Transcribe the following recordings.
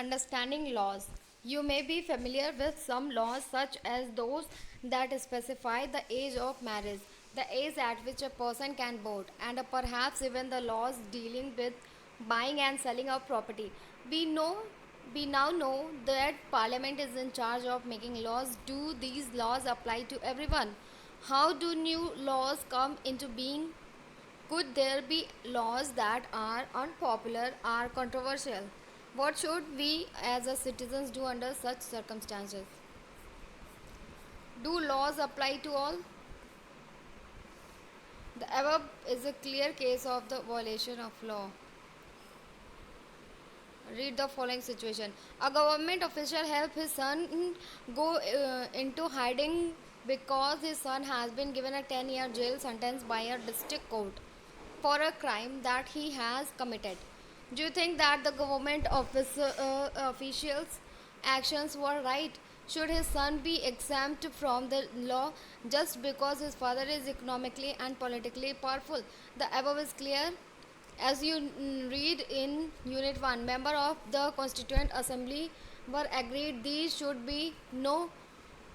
Understanding laws. You may be familiar with some laws, such as those that specify the age of marriage, the age at which a person can vote, and perhaps even the laws dealing with buying and selling of property. We know we now know that Parliament is in charge of making laws. Do these laws apply to everyone? How do new laws come into being? Could there be laws that are unpopular or controversial? What should we as a citizens do under such circumstances? Do laws apply to all? The above is a clear case of the violation of law. Read the following situation. A government official helped his son go into hiding because his son has been given a 10-year jail sentence by a district court for a crime that he has committed. Do you think that the government officials' actions were right? Should his son be exempt from the law just because his father is economically and politically powerful? The above is clear. As you read in Unit 1, members of the Constituent Assembly were agreed these should be no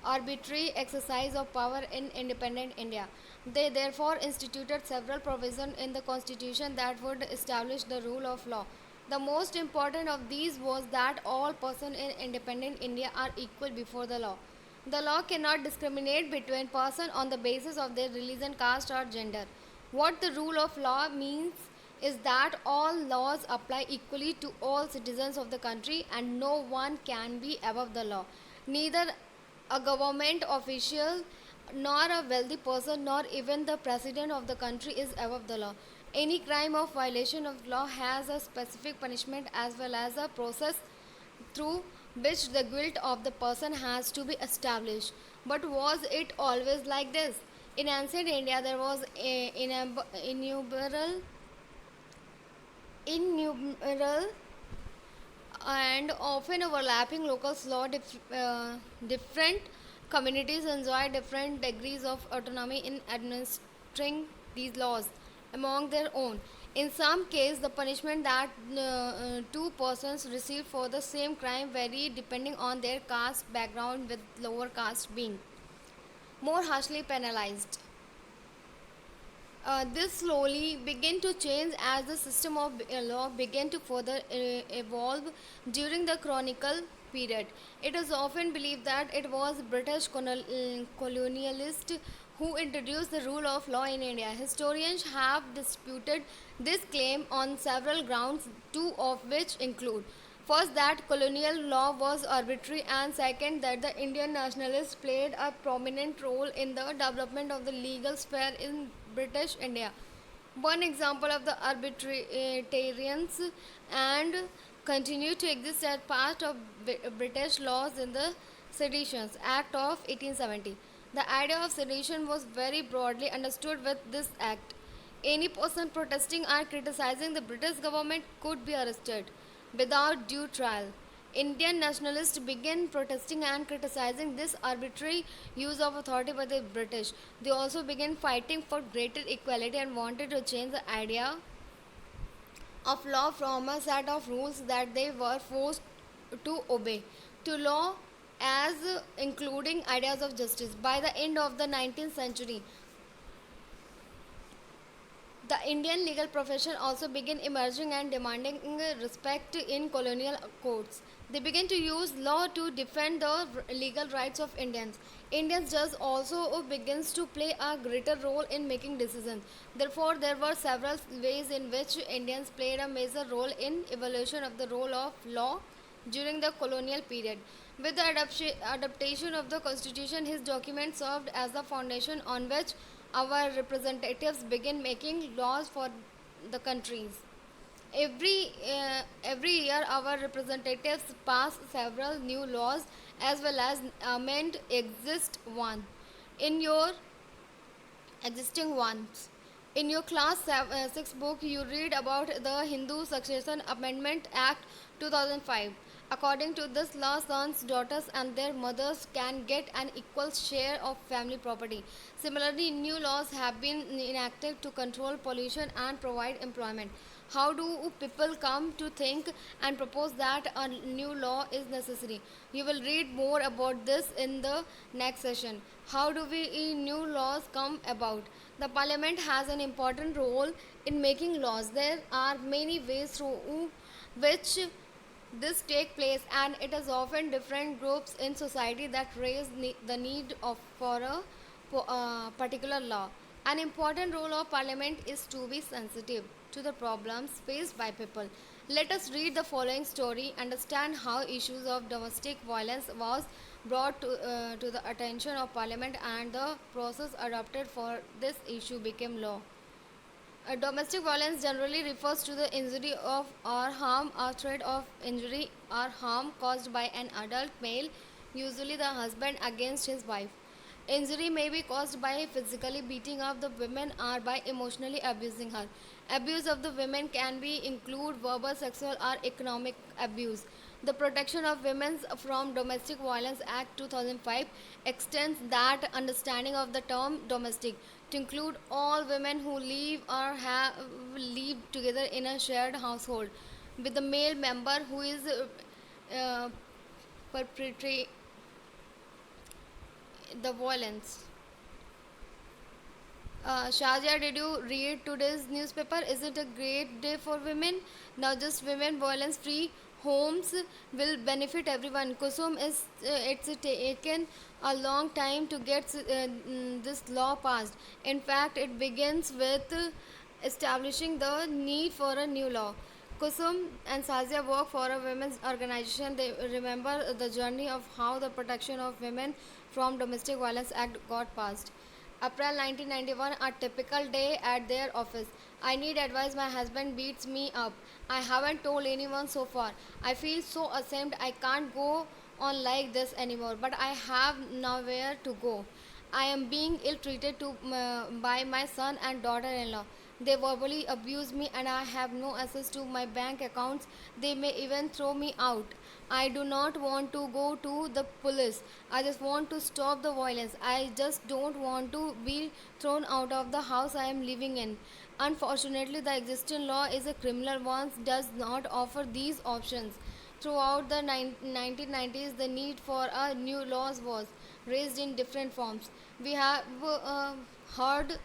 arbitrary exercise of power in independent India. They therefore instituted several provisions in the constitution that would establish the rule of law. The most important of these was that all persons in independent India are equal before the law. The law cannot discriminate between persons on the basis of their religion, caste, or gender. What the rule of law means is that all laws apply equally to all citizens of the country and no one can be above the law. Neither a government official, nor a wealthy person, nor even the president of the country is above the law. Any crime of violation of law has a specific punishment as well as a process through which the guilt of the person has to be established. But was it always like this? In ancient India, there was innumerable and often overlapping local law. Different communities enjoy different degrees of autonomy in administering these laws among their own. In some cases, the punishment that two persons receive for the same crime vary depending on their caste background, with lower caste being more harshly penalized. This slowly began to change as the system of law began to further evolve during the Chronicle period. It is often believed that it was British colonialists who introduced the rule of law in India. Historians have disputed this claim on several grounds, two of which include: first, that colonial law was arbitrary, and second, that the Indian nationalists played a prominent role in the development of the legal sphere in British India. One example of the arbitrariness and continue to exist as part of British laws in the Sedition Act of 1870. The idea of sedition was very broadly understood with this act. Any person protesting or criticizing the British government could be arrested without due trial. Indian nationalists began protesting and criticizing this arbitrary use of authority by the British. They also began fighting for greater equality and wanted to change the idea of law from a set of rules that they were forced to obey to law as including ideas of justice. By the end of the 19th century, the Indian legal profession also began emerging and demanding respect in colonial courts. They began to use law to defend the legal rights of Indians. Indian judges also begins to play a greater role in making decisions. Therefore, there were several ways in which Indians played a major role in evolution of the role of law during the colonial period. With the adaptation of the constitution, his document served as the foundation on which our representatives began making laws for the countries. Every year, our representatives pass several new laws as well as amend in your existing ones. In your class 6 book, you read about the Hindu Succession Amendment Act 2005. According to this law, sons, daughters, and their mothers can get an equal share of family property. Similarly, new laws have been enacted to control pollution and provide employment. How do people come to think and propose that a new law is necessary? You will read more about this in the next session. How do new laws come about? The parliament has an important role in making laws. There are many ways through which this take place, and it is often different groups in society that raise the need of for a particular law. An important role of parliament is to be sensitive to the problems faced by people. Let us read the following story, understand how issues of domestic violence was brought to the attention of parliament, and the process adopted for this issue became law. Domestic violence generally refers to the injury of or harm or threat of injury or harm caused by an adult male, usually the husband, against his wife. Injury may be caused by physically beating up the woman or by emotionally abusing her. Abuse of the women can be include verbal, sexual, or economic abuse. The Protection of Women from Domestic Violence Act 2005 extends that understanding of the term domestic to include all women who live or have lived together in a shared household with the male member who is perpetrating the violence. Shazia, did you read today's newspaper? Is it a great day for women? Now, just women violence free homes will benefit everyone. Kusum is it's taken a long time to get this law passed. In fact, it begins with establishing the need for a new law. Kusum and Sazia work for a women's organization. They remember the journey of how the Protection of Women from Domestic Violence Act got passed. April 1991, a typical day at their office. I need advice. My husband beats me up. I haven't told anyone so far. I feel so ashamed. I can't go on like this anymore, but I have nowhere to go. I am being ill treated by my son and daughter in law. They verbally abuse me and I have no access to my bank accounts. They may even throw me out. I do not want to go to the police. I just want to stop the violence. I just don't want to be thrown out of the house I am living in. Unfortunately, the existing law is a criminal one, does not offer these options. Throughout the 1990s, the need for a new laws was raised in different forms. We have heard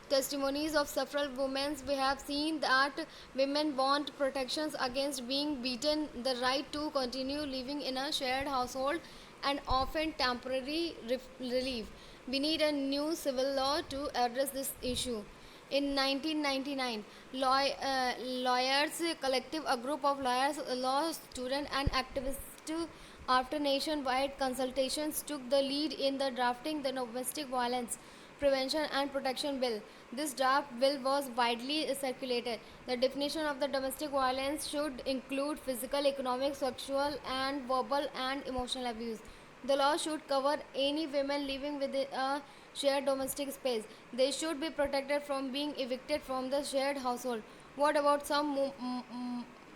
testimonies of several women. We have seen that women want protections against being beaten, the right to continue living in a shared household, and often temporary relief. We need a new civil law to address this issue. In 1999, lawyers collective, a group of lawyers, law students, and activists, after nationwide consultations, took the lead in the drafting the Domestic Violence Prevention and Protection Bill. This draft bill was widely circulated. The definition of the domestic violence should include physical, economic, sexual, and verbal and emotional abuse. The law should cover any women living within a shared domestic space. They should be protected from being evicted from the shared household. What about some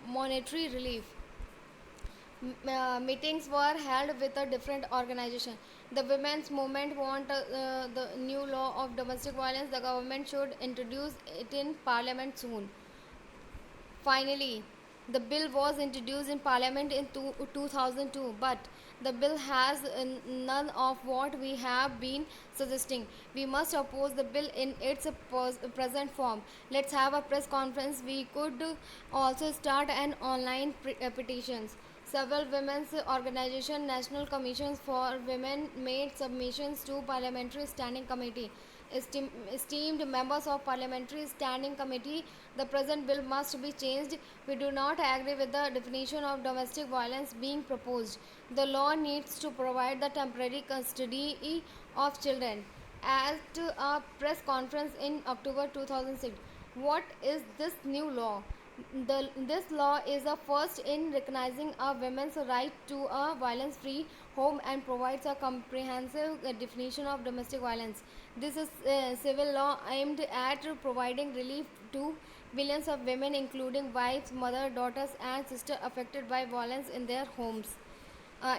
monetary relief? Meetings were held with a different organization. The women's movement want the new law of domestic violence. The government should introduce it in parliament soon. Finally, the bill was introduced in Parliament in 2002, but the bill has none of what we have been suggesting. We must oppose the bill in its present form. Let's have a press conference. We could also start an online petitions. Several women's organizations, national commissions for women made submissions to Parliamentary Standing Committee. Esteemed members of Parliamentary Standing Committee, the present bill must be changed. We do not agree with the definition of domestic violence being proposed. The law needs to provide the temporary custody of children. At a press conference in October 2006, what is this new law? This law is a first in recognizing a woman's right to a violence free home and provides a comprehensive definition of domestic violence. This is a civil law aimed at providing relief to millions of women, including wives, mothers, daughters, and sisters affected by violence in their homes.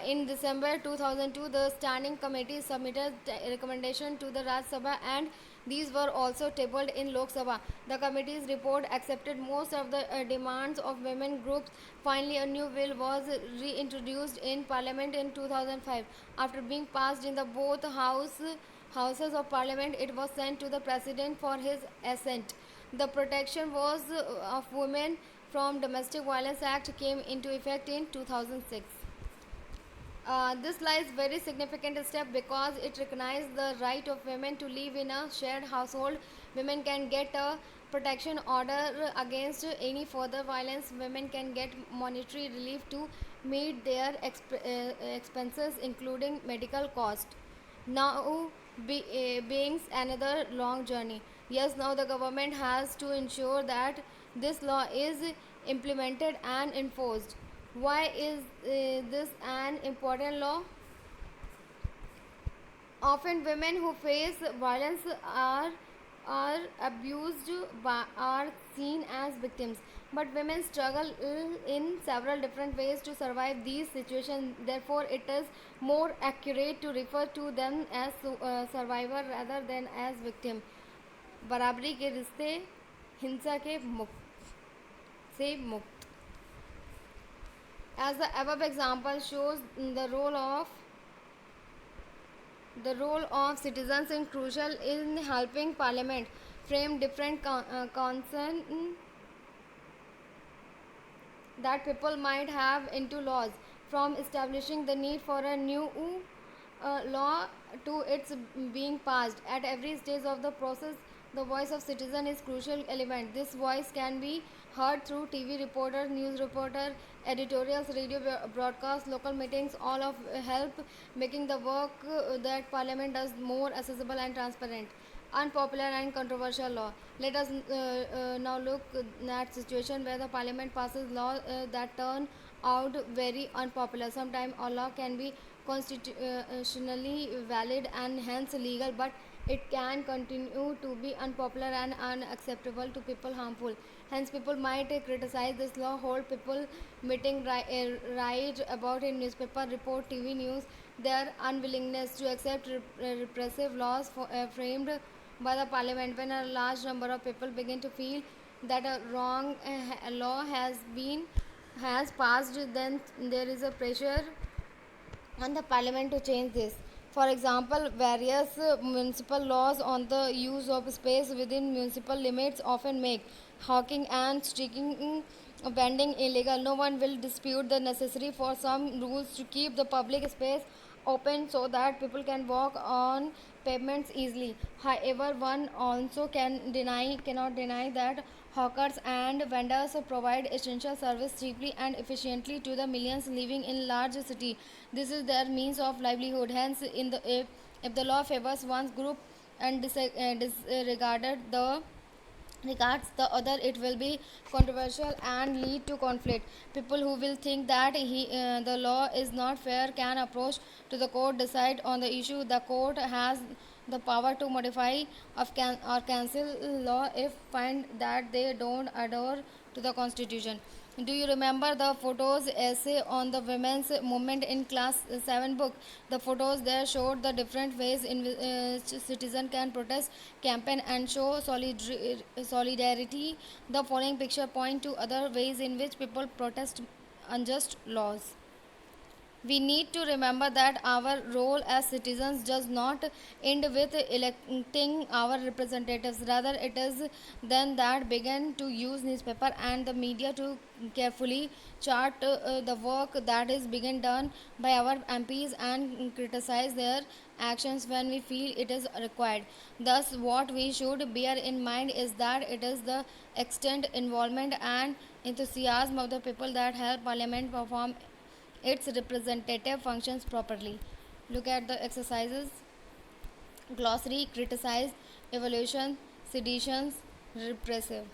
In December 2002, the Standing Committee submitted a recommendation to the Rajya Sabha and These were also tabled in Lok Sabha. The committee's report accepted most of the demands of women groups. Finally, a new bill was reintroduced in Parliament in 2005. After being passed in the both houses of Parliament, it was sent to the President for his assent. The Protection was of Women from Domestic Violence Act came into effect in 2006. This lies very significant step because it recognizes the right of women to live in a shared household. Women can get a protection order against any further violence. Women can get monetary relief to meet their expenses, including medical cost. Now, beings another long journey. Yes, now the government has to ensure that this law is implemented and enforced. Why is this an important law? Often, women who face violence are abused are seen as victims, but women struggle in several different ways to survive these situations. Therefore, it is more accurate to refer to them as survivor rather than as victim. बराबरी के रिश्ते हिंसा के मुक्त से मुक्त. As the above example shows, the role of citizens is crucial in helping Parliament frame different concerns that people might have into laws, from establishing the need for a new law to its being passed. At every stage of the process, the voice of citizen is crucial element. This voice can be heard through TV reporters, news reporter, editorials, radio broadcasts, local meetings, all of help making the work that Parliament does more accessible and transparent. Unpopular and controversial law. Let us now look at situation where the Parliament passes law that turn out very unpopular. Sometimes a law can be constitutionally valid and hence legal, but it can continue to be unpopular and unacceptable to people, harmful. Hence, people might criticize this law, hold people meeting, write about in newspaper, report, TV news. Their unwillingness to accept repressive laws framed by the Parliament. When a large number of people begin to feel that a wrong law has passed, then there is a pressure on the Parliament to change this. For example, various municipal laws on the use of space within municipal limits often make hawking and streaking vending illegal. No one will dispute the necessity for some rules to keep the public space open so that people can walk on pavements easily. However, one also cannot deny that hawkers and vendors provide essential service cheaply and efficiently to the millions living in large cities. This is their means of livelihood. Hence, if the law favors one group and disregarded the regards the other, it will be controversial and lead to conflict. People who will think that the law is not fair can approach to the court, decide on the issue. The court has the power to modify or cancel law if find that they don't adhere to the constitution. Do you remember the photos essay on the women's movement in class 7 book? The photos there showed the different ways in which citizen can protest, campaign and show solidarity. The following picture point to other ways in which people protest unjust laws. We need to remember that our role as citizens does not end with electing our representatives. Rather, it is then that begin to use newspaper and the media to carefully chart the work that is being done by our MPs and criticize their actions when we feel it is required. Thus, what we should bear in mind is that it is the extent, involvement, and enthusiasm of the people that help Parliament perform its representative functions properly. Look at the exercises. Glossary: criticize, evaluation, seditions, repressive.